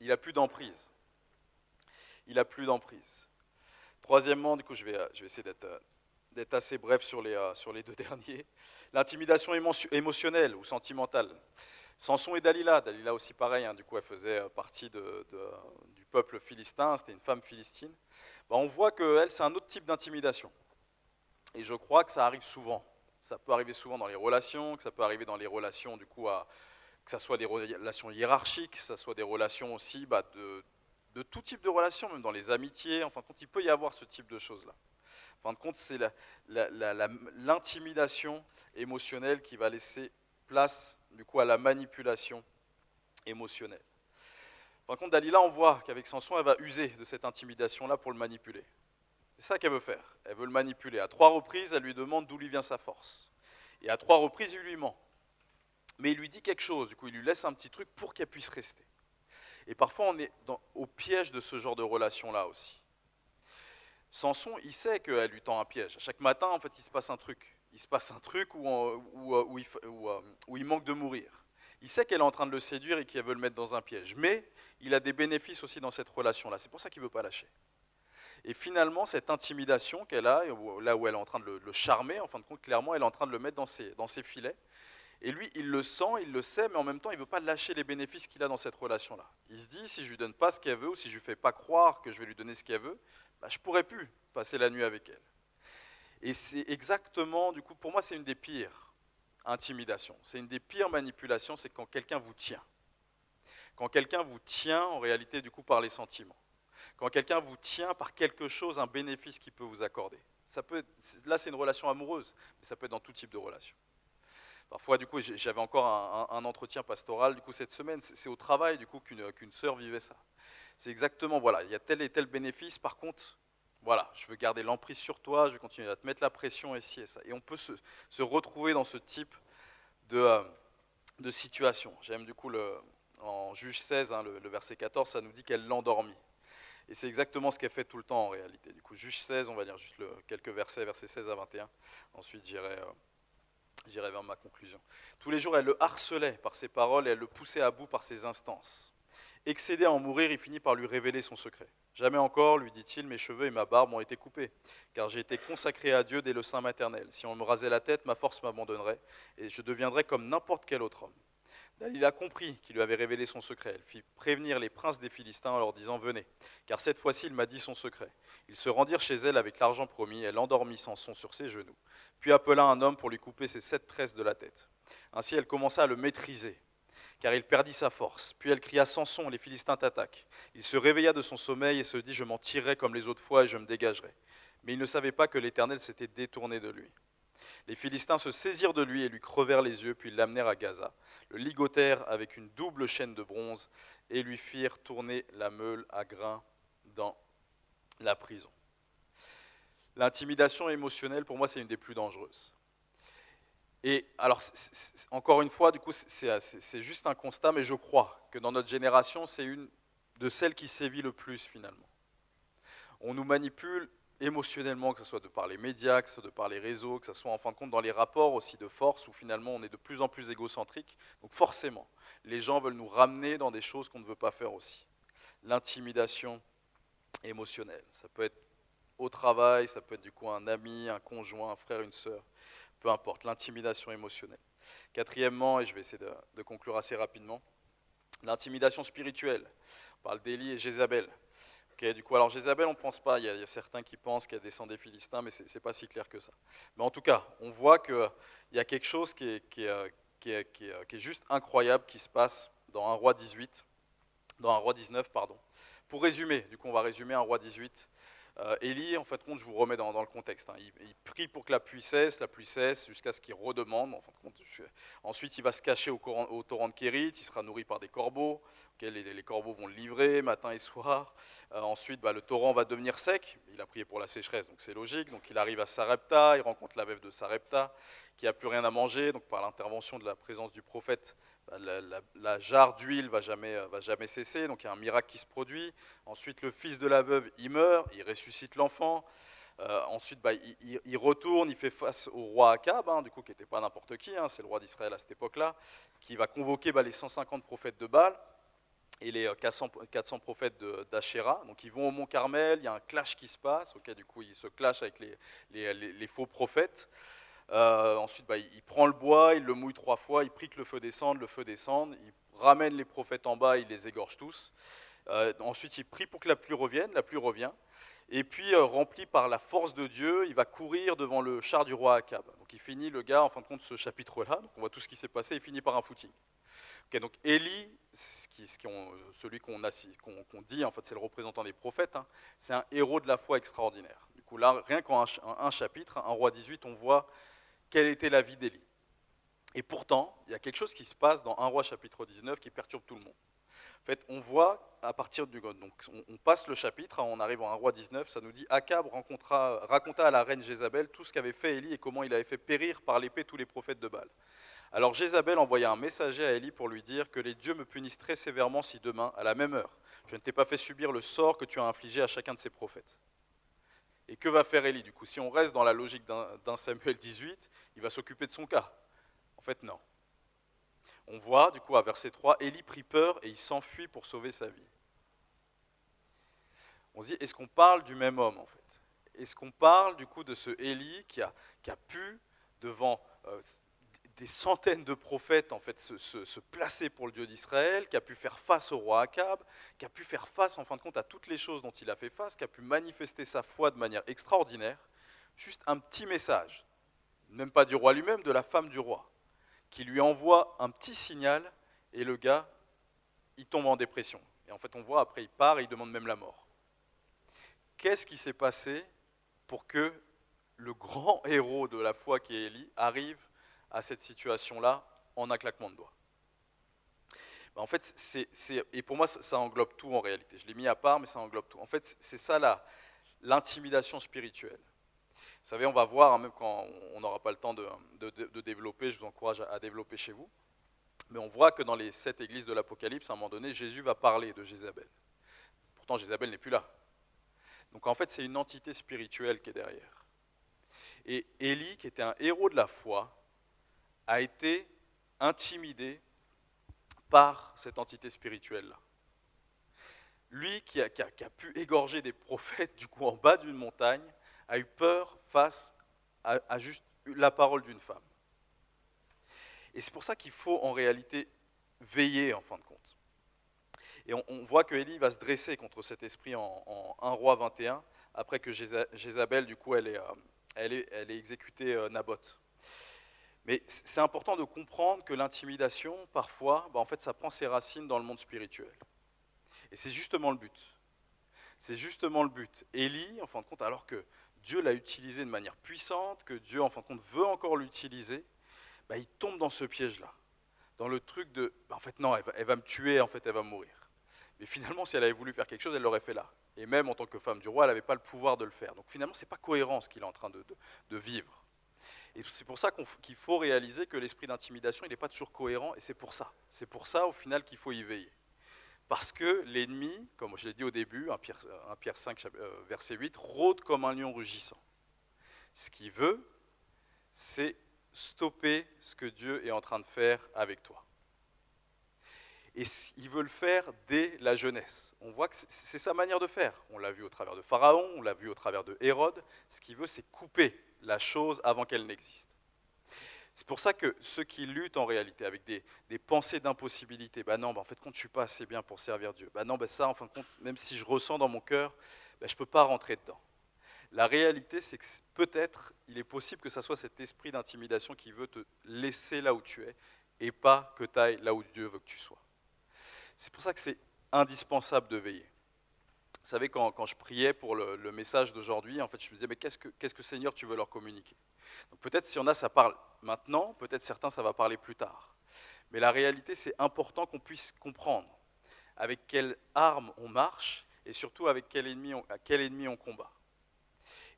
Il n'a plus d'emprise. Il n'a plus d'emprise. Troisièmement, du coup, je vais essayer d'être assez bref sur les deux derniers. L'intimidation émotionnelle ou sentimentale. Samson et Dalila aussi pareil, hein, du coup elle faisait partie du peuple philistin, c'était une femme philistine. On voit qu'elle, c'est un autre type d'intimidation. Et je crois que ça arrive souvent. Ça peut arriver souvent dans les relations, que ça peut arriver dans les relations, du coup, que ce soit des relations hiérarchiques, que ce soit des relations aussi de tout type de relations, même dans les amitiés. En fin de compte, il peut y avoir ce type de choses-là. En fin de compte, c'est l'intimidation émotionnelle qui va laisser place du coup à la manipulation émotionnelle. Par contre, Dalila, on voit qu'avec Samson, elle va user de cette intimidation-là pour le manipuler. C'est ça qu'elle veut faire. Elle veut le manipuler. À 3 reprises, elle lui demande d'où lui vient sa force. Et à 3 reprises, il lui ment. Mais il lui dit quelque chose, du coup, il lui laisse un petit truc pour qu'elle puisse rester. Et parfois, on est au piège de ce genre de relation-là aussi. Samson, il sait qu'elle lui tend un piège. À chaque matin, en fait, il se passe un truc. Il se passe un truc où il manque de mourir. Il sait qu'elle est en train de le séduire et qu'elle veut le mettre dans un piège. Mais il a des bénéfices aussi dans cette relation-là. C'est pour ça qu'il ne veut pas lâcher. Et finalement, cette intimidation qu'elle a, là où elle est en train de le charmer, en fin de compte, clairement, elle est en train de le mettre dans ses filets. Et lui, il le sent, il le sait, mais en même temps, il ne veut pas lâcher les bénéfices qu'il a dans cette relation-là. Il se dit, si je ne lui donne pas ce qu'elle veut, ou si je ne lui fais pas croire que je vais lui donner ce qu'elle veut, je ne pourrais plus passer la nuit avec elle. Et c'est exactement, du coup, pour moi, c'est une des pires intimidations. C'est une des pires manipulations, c'est quand quelqu'un vous tient. Quand quelqu'un vous tient, en réalité, du coup, par les sentiments. Quand quelqu'un vous tient par quelque chose, un bénéfice qu'il peut vous accorder. Là, c'est une relation amoureuse, mais ça peut être dans tout type de relation. Parfois, du coup, j'avais encore un entretien pastoral, du coup, cette semaine, c'est au travail, du coup, qu'une sœur vivait ça. C'est exactement, voilà, il y a tel et tel bénéfice, par contre, voilà, je veux garder l'emprise sur toi, je vais continuer à te mettre la pression ici et ça. Et on peut se retrouver dans ce type de situation. J'aime du coup, en Juge 16, hein, le verset 14, ça nous dit qu'elle l'endormit. Et c'est exactement ce qu'elle fait tout le temps en réalité. Du coup, Juge 16, on va lire juste quelques versets 16 à 21. Ensuite, j'irai vers ma conclusion. Tous les jours, elle le harcelait par ses paroles et elle le poussait à bout par ses instances. Excédé à en mourir, il finit par lui révéler son secret. Jamais encore, lui dit-il, mes cheveux et ma barbe ont été coupés, car j'ai été consacré à Dieu dès le sein maternel. Si on me rasait la tête, ma force m'abandonnerait, et je deviendrais comme n'importe quel autre homme. Dalila comprit qu'il lui avait révélé son secret. Elle fit prévenir les princes des Philistins en leur disant « Venez, car cette fois-ci il m'a dit son secret. » Ils se rendirent chez elle avec l'argent promis, elle endormit Samson sur ses genoux, puis appela un homme pour lui couper ses 7 tresses de la tête. Ainsi elle commença à le maîtriser, car il perdit sa force. Puis elle cria « Samson, les Philistins t'attaquent !» Il se réveilla de son sommeil et se dit « Je m'en tirerai comme les autres fois et je me dégagerai. » Mais il ne savait pas que l'Éternel s'était détourné de lui. Les Philistins se saisirent de lui et lui crevèrent les yeux, puis l'amenèrent à Gaza, le ligotèrent avec une double chaîne de bronze et lui firent tourner la meule à grains dans la prison. L'intimidation émotionnelle, pour moi, c'est une des plus dangereuses. Et alors, encore une fois, du coup, c'est juste un constat, mais je crois que dans notre génération, c'est une de celles qui sévit le plus finalement. On nous manipule émotionnellement, que ce soit de par les médias, que ce soit de par les réseaux, que ce soit en fin de compte dans les rapports aussi de force, où finalement on est de plus en plus égocentrique. Donc forcément, les gens veulent nous ramener dans des choses qu'on ne veut pas faire aussi. L'intimidation émotionnelle, ça peut être au travail, ça peut être du coup un ami, un conjoint, un frère, une sœur, peu importe, l'intimidation émotionnelle. Quatrièmement, et je vais essayer de conclure assez rapidement, l'intimidation spirituelle. On parle d'Élie et Jézabel. Okay, du coup, alors Jézabel, on ne pense pas, il y a certains qui pensent qu'elle descend des Philistins, mais ce n'est pas si clair que ça. Mais en tout cas, on voit qu'il y a quelque chose qui est juste incroyable qui se passe dans 1 roi 18, dans 1 roi 19, pardon. Pour résumer, du coup on va résumer 1 roi 18. Élie, en fait, compte, je vous remets dans le contexte. Il prie pour que la pluie cesse jusqu'à ce qu'il redemande. En fin de compte, ensuite, il va se cacher au torrent de Kérit, il sera nourri par des corbeaux. Les corbeaux vont le livrer matin et soir. Ensuite, le torrent va devenir sec. Il a prié pour la sécheresse, donc c'est logique. Donc il arrive à Sarepta, il rencontre la veuve de Sarepta, qui n'a plus rien à manger. Donc par l'intervention de la présence du prophète, la jarre d'huile va jamais cesser. Donc il y a un miracle qui se produit. Ensuite, le fils de la veuve, il meurt, il ressuscite l'enfant. Ensuite, il retourne, il fait face au roi Akab, du coup, qui n'était pas n'importe qui, c'est le roi d'Israël à cette époque-là, qui va convoquer les 150 prophètes de Baal et les 400 prophètes d'Ashéra. Donc ils vont au mont Carmel, il y a un clash qui se passe, du coup ils se clashent avec les faux prophètes. Ensuite, il prend le bois, il le mouille 3 fois, il prie que le feu descende, il ramène les prophètes en bas, il les égorge tous. Ensuite, il prie pour que la pluie revienne, la pluie revient. Et puis, rempli par la force de Dieu, il va courir devant le char du roi Akab. Donc il finit, le gars, en fin de compte, ce chapitre-là, donc on voit tout ce qui s'est passé, il finit par un footing. Donc Élie, celui qu'on dit, en fait, c'est le représentant des prophètes, c'est un héros de la foi extraordinaire. Du coup, là, rien qu'en un chapitre, 1 roi 18, on voit quelle était la vie d'Élie. Et pourtant, il y a quelque chose qui se passe dans 1 roi chapitre 19 qui perturbe tout le monde. En fait, on voit à partir du donc on passe le chapitre, on arrive en 1 roi 19, ça nous dit Akab raconta à la reine Jézabel tout ce qu'avait fait Élie et comment il avait fait périr par l'épée tous les prophètes de Baal. Alors Jézabel envoya un messager à Élie pour lui dire que les dieux me punissent très sévèrement si demain, à la même heure, je ne t'ai pas fait subir le sort que tu as infligé à chacun de ces prophètes. Et que va faire Élie du coup? Si on reste dans la logique d'un Samuel 18, il va s'occuper de son cas. En fait, non. On voit, du coup, à verset 3, Élie prit peur et il s'enfuit pour sauver sa vie. On se dit, est-ce qu'on parle du même homme, en fait? Est-ce qu'on parle, du coup, de ce Élie qui a pu, devant des centaines de prophètes, en fait, se placer pour le Dieu d'Israël, qui a pu faire face au roi Akab, qui a pu faire face, en fin de compte, à toutes les choses dont il a fait face, qui a pu manifester sa foi de manière extraordinaire? Juste un petit message, même pas du roi lui-même, de la femme du roi, qui lui envoie un petit signal, et le gars, il tombe en dépression. Et en fait, on voit, après, il part et il demande même la mort. Qu'est-ce qui s'est passé pour que le grand héros de la foi qui est Élie arrive à cette situation-là en un claquement de doigts? En fait, et pour moi, ça englobe tout en réalité. Je l'ai mis à part, mais ça englobe tout. En fait, c'est ça l'intimidation spirituelle. Vous savez, on va voir, même quand on n'aura pas le temps de développer, je vous encourage à développer chez vous, mais on voit que dans les 7 églises de l'Apocalypse, à un moment donné, Jésus va parler de Jézabel. Pourtant, Jézabel n'est plus là. Donc en fait, c'est une entité spirituelle qui est derrière. Et Élie, qui était un héros de la foi, a été intimidé par cette entité spirituelle-là. Lui qui a pu égorger des prophètes du coup en bas d'une montagne, a eu peur face à juste la parole d'une femme. Et c'est pour ça qu'il faut en réalité veiller en fin de compte. Et on voit que Élie va se dresser contre cet esprit en 1 roi 21, après que Jézabel, du coup, elle ait exécuté Naboth. Mais c'est important de comprendre que l'intimidation, parfois, en fait, ça prend ses racines dans le monde spirituel. Et c'est justement le but. C'est justement le but. Élie, en fin de compte, alors que Dieu l'a utilisé de manière puissante, que Dieu, en fin de compte, veut encore l'utiliser, il tombe dans ce piège-là. Dans le truc de, en fait, non, elle va me tuer, en fait, elle va mourir. Mais finalement, si elle avait voulu faire quelque chose, elle l'aurait fait là. Et même en tant que femme du roi, elle n'avait pas le pouvoir de le faire. Donc finalement, ce n'est pas cohérent ce qu'il est en train de vivre. Et c'est pour ça qu'il faut réaliser que l'esprit d'intimidation, il n'est pas toujours cohérent, et c'est pour ça. C'est pour ça, au final, qu'il faut y veiller. Parce que l'ennemi, comme je l'ai dit au début, 1 Pierre 5, verset 8, rôde comme un lion rugissant. Ce qu'il veut, c'est stopper ce que Dieu est en train de faire avec toi. Et il veut le faire dès la jeunesse. On voit que c'est sa manière de faire. On l'a vu au travers de Pharaon, on l'a vu au travers de Hérode. Ce qu'il veut, c'est couper la chose avant qu'elle n'existe. C'est pour ça que ceux qui luttent en réalité avec des pensées d'impossibilité, non, en fait, compte, je ne suis pas assez bien pour servir Dieu. Non, ça, en fin de compte, même si je ressens dans mon cœur, je ne peux pas rentrer dedans. La réalité, c'est que peut-être, il est possible que ce soit cet esprit d'intimidation qui veut te laisser là où tu es et pas que tu ailles là où Dieu veut que tu sois. C'est pour ça que c'est indispensable de veiller. Vous savez, quand je priais pour le message d'aujourd'hui, en fait, je me disais, mais qu'est-ce que Seigneur, tu veux leur communiquer? Donc peut-être s'il y en a, ça parle maintenant, peut-être certains, ça va parler plus tard. Mais la réalité, c'est important qu'on puisse comprendre avec quelle arme on marche et surtout avec quel ennemi on combat.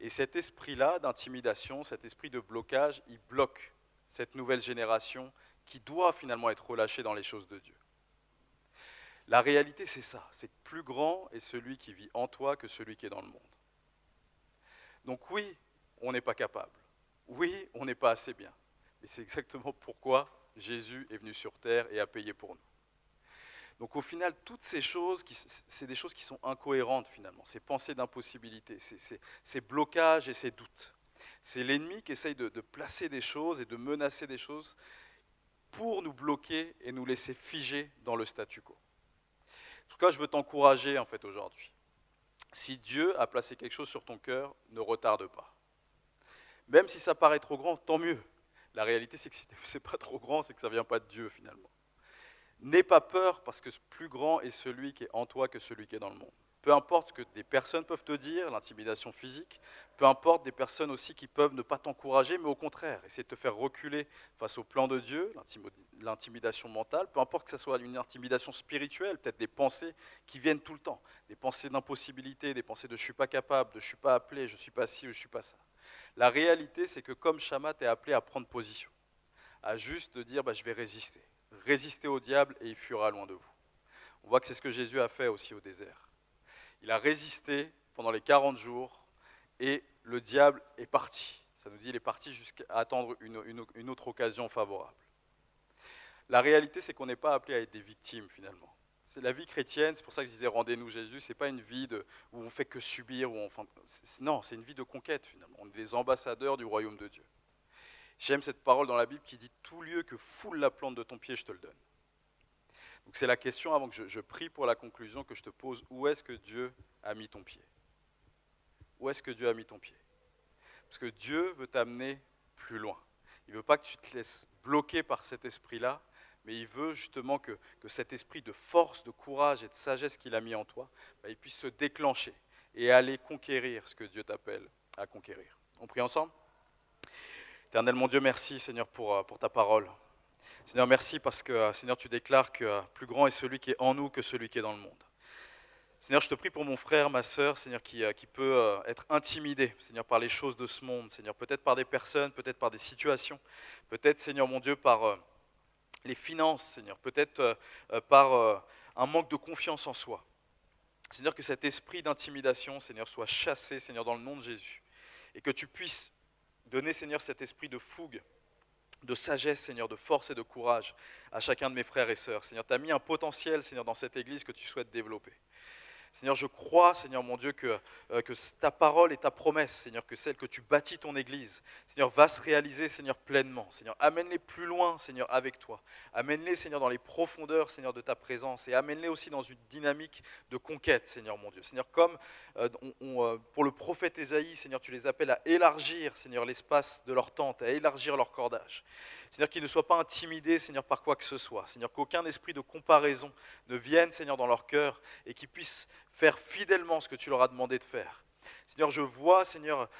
Et cet esprit-là d'intimidation, cet esprit de blocage, il bloque cette nouvelle génération qui doit finalement être relâchée dans les choses de Dieu. La réalité, c'est ça, c'est que plus grand est celui qui vit en toi que celui qui est dans le monde. Donc oui, on n'est pas capable. Oui, on n'est pas assez bien. Mais c'est exactement pourquoi Jésus est venu sur terre et a payé pour nous. Donc au final, toutes ces choses, c'est des choses qui sont incohérentes finalement. Ces pensées d'impossibilité, ces blocages et ces doutes. C'est l'ennemi qui essaye de placer des choses et de menacer des choses pour nous bloquer et nous laisser figer dans le statu quo. En tout cas, je veux t'encourager en fait aujourd'hui. Si Dieu a placé quelque chose sur ton cœur, ne retarde pas. Même si ça paraît trop grand, tant mieux. La réalité, c'est que si c'est pas trop grand, c'est que ça ne vient pas de Dieu finalement. N'aie pas peur parce que plus grand est celui qui est en toi que celui qui est dans le monde. Peu importe ce que des personnes peuvent te dire, l'intimidation physique, peu importe des personnes aussi qui peuvent ne pas t'encourager, mais au contraire, essayer de te faire reculer face au plan de Dieu, l'intimidation mentale, peu importe que ce soit une intimidation spirituelle, peut-être des pensées qui viennent tout le temps, des pensées d'impossibilité, des pensées de je ne suis pas capable, de je ne suis pas appelé, je ne suis pas ci ou je ne suis pas ça. La réalité, c'est que comme Shammah, tu es appelé à prendre position, à juste de dire je vais résister. Résister au diable et il fuira loin de vous. On voit que c'est ce que Jésus a fait aussi au désert. Il a résisté pendant les 40 jours et le diable est parti. Ça nous dit qu'il est parti jusqu'à attendre une autre occasion favorable. La réalité, c'est qu'on n'est pas appelé à être des victimes finalement. C'est la vie chrétienne, c'est pour ça que je disais rendez-nous Jésus, c'est pas une vie où on fait que subir, non, c'est une vie de conquête finalement. On est des ambassadeurs du royaume de Dieu. J'aime cette parole dans la Bible qui dit « Tout lieu que foule la plante de ton pied, je te le donne ». Donc c'est la question, avant que je prie pour la conclusion, que je te pose. Où est-ce que Dieu a mis ton pied? Où est-ce que Dieu a mis ton pied? Parce que Dieu veut t'amener plus loin. Il ne veut pas que tu te laisses bloquer par cet esprit-là, mais il veut justement que cet esprit de force, de courage et de sagesse qu'il a mis en toi, il puisse se déclencher et aller conquérir ce que Dieu t'appelle à conquérir. On prie ensemble? Éternel mon Dieu, merci Seigneur pour ta parole. Seigneur, merci parce que Seigneur, tu déclares que plus grand est celui qui est en nous que celui qui est dans le monde. Seigneur, je te prie pour mon frère, ma sœur, Seigneur, qui peut être intimidé, Seigneur, par les choses de ce monde, Seigneur, peut-être par des personnes, peut-être par des situations, peut-être, Seigneur mon Dieu, par les finances, Seigneur, peut-être par un manque de confiance en soi. Seigneur, que cet esprit d'intimidation, Seigneur, soit chassé, Seigneur, dans le nom de Jésus, et que tu puisses donner, Seigneur, cet esprit de fougue, de sagesse, Seigneur, de force et de courage à chacun de mes frères et sœurs. Seigneur, tu as mis un potentiel, Seigneur, dans cette église que tu souhaites développer. Seigneur, je crois, Seigneur mon Dieu, que ta parole et ta promesse, Seigneur, que celle que tu bâtis ton Église, Seigneur, va se réaliser, Seigneur, pleinement. Seigneur, amène-les plus loin, Seigneur, avec toi. Amène-les, Seigneur, dans les profondeurs, Seigneur, de ta présence et amène-les aussi dans une dynamique de conquête, Seigneur mon Dieu. Seigneur, comme pour le prophète Ésaïe, Seigneur, tu les appelles à élargir, Seigneur, l'espace de leur tente, à élargir leur cordage. Seigneur, qu'ils ne soient pas intimidés, Seigneur, par quoi que ce soit. Seigneur, qu'aucun esprit de comparaison ne vienne, Seigneur, dans leur cœur et qu'ils puissent faire fidèlement ce que tu leur as demandé de faire. Seigneur, je vois, Seigneur,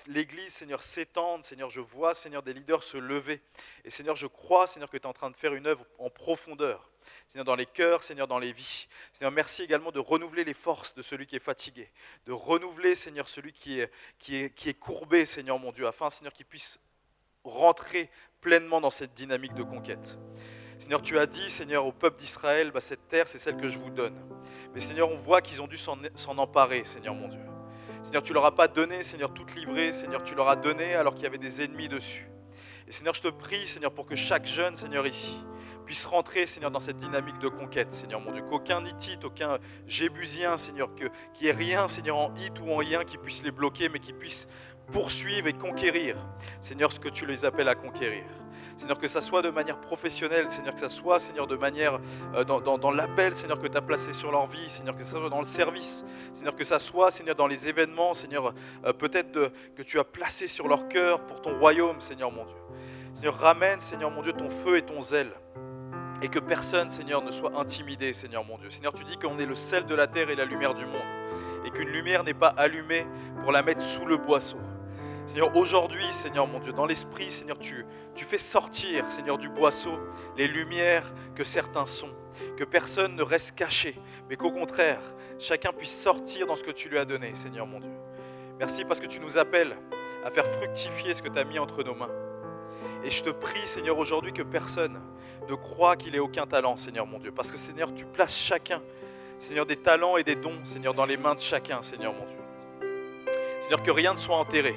l'Église, Seigneur, s'étendre. Seigneur, je vois, Seigneur, des leaders se lever. Et Seigneur, je crois, Seigneur, que tu es en train de faire une œuvre en profondeur. Seigneur, dans les cœurs, Seigneur, dans les vies. Seigneur, merci également de renouveler les forces de celui qui est fatigué. De renouveler, Seigneur, celui qui est courbé, Seigneur, mon Dieu, afin, Seigneur, qu'il puisse rentrer pleinement dans cette dynamique de conquête. Seigneur, tu as dit, Seigneur, au peuple d'Israël, cette terre, c'est celle que je vous donne. Mais Seigneur, on voit qu'ils ont dû s'en emparer, Seigneur mon Dieu. Seigneur, tu ne leur as pas donné, Seigneur, toute livrée. Seigneur, tu leur as donné alors qu'il y avait des ennemis dessus. Et Seigneur, je te prie, Seigneur, pour que chaque jeune, Seigneur, ici, puisse rentrer, Seigneur, dans cette dynamique de conquête, Seigneur mon Dieu. Qu'aucun Hittite, aucun Jébusien, Seigneur, qu'il n'y ait rien, Seigneur, en Hit ou en Ien qui puisse les bloquer, mais qui puisse poursuivre et conquérir, Seigneur, ce que tu les appelles à conquérir. Seigneur, que ça soit de manière professionnelle, Seigneur, que ça soit, Seigneur, de manière dans l'appel, Seigneur, que tu as placé sur leur vie, Seigneur, que ça soit dans le service, Seigneur, que ça soit, Seigneur, dans les événements, Seigneur, peut-être que tu as placé sur leur cœur pour ton royaume, Seigneur, mon Dieu. Seigneur, ramène, Seigneur, mon Dieu, ton feu et ton zèle. et que personne, Seigneur, ne soit intimidé, Seigneur mon Dieu. Seigneur, tu dis qu'on est le sel de la terre et la lumière du monde, et qu'une lumière n'est pas allumée pour la mettre sous le boisseau. Seigneur, aujourd'hui, Seigneur mon Dieu, dans l'esprit, Seigneur, tu fais sortir, Seigneur, du boisseau les lumières que certains sont, que personne ne reste caché, mais qu'au contraire, chacun puisse sortir dans ce que tu lui as donné, Seigneur mon Dieu. Merci parce que tu nous appelles à faire fructifier ce que tu as mis entre nos mains. Et je te prie, Seigneur, aujourd'hui que personne ne croit qu'il ait aucun talent, Seigneur mon Dieu, parce que, Seigneur, tu places chacun, Seigneur, des talents et des dons, Seigneur, dans les mains de chacun, Seigneur mon Dieu. Seigneur, que rien ne soit enterré,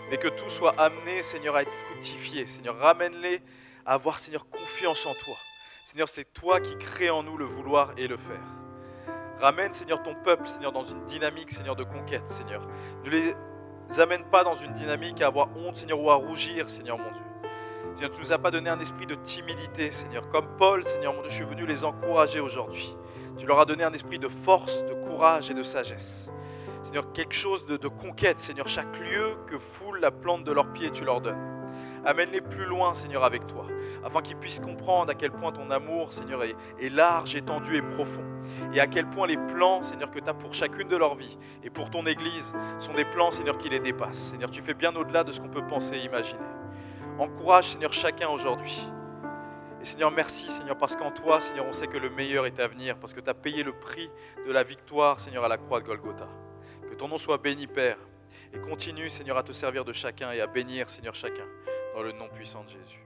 mais que tout soit amené, Seigneur, à être fructifié. Seigneur, ramène-les à avoir, Seigneur, confiance en toi. Seigneur, c'est toi qui crée en nous le vouloir et le faire. Ramène, Seigneur, ton peuple, Seigneur, dans une dynamique, Seigneur, de conquête, Seigneur. Ne les amène pas dans une dynamique à avoir honte, Seigneur, ou à rougir, Seigneur, mon Dieu. Seigneur, tu ne nous as pas donné un esprit de timidité, Seigneur. Comme Paul, Seigneur, mon Dieu, je suis venu les encourager aujourd'hui. Tu leur as donné un esprit de force, de courage et de sagesse. Seigneur, quelque chose de conquête, Seigneur. Chaque lieu que foule la plante de leurs pieds, tu leur donnes. Amène-les plus loin, Seigneur, avec toi, afin qu'ils puissent comprendre à quel point ton amour, Seigneur, est large, étendu et profond. Et à quel point les plans, Seigneur, que tu as pour chacune de leurs vies et pour ton Église sont des plans, Seigneur, qui les dépassent. Seigneur, tu fais bien au-delà de ce qu'on peut penser et imaginer. Encourage, Seigneur, chacun aujourd'hui. Et Seigneur, merci, Seigneur, parce qu'en toi, Seigneur, on sait que le meilleur est à venir, parce que tu as payé le prix de la victoire, Seigneur, à la croix de Golgotha. Que ton nom soit béni, Père, et continue, Seigneur, à te servir de chacun et à bénir, Seigneur, chacun, dans le nom puissant de Jésus.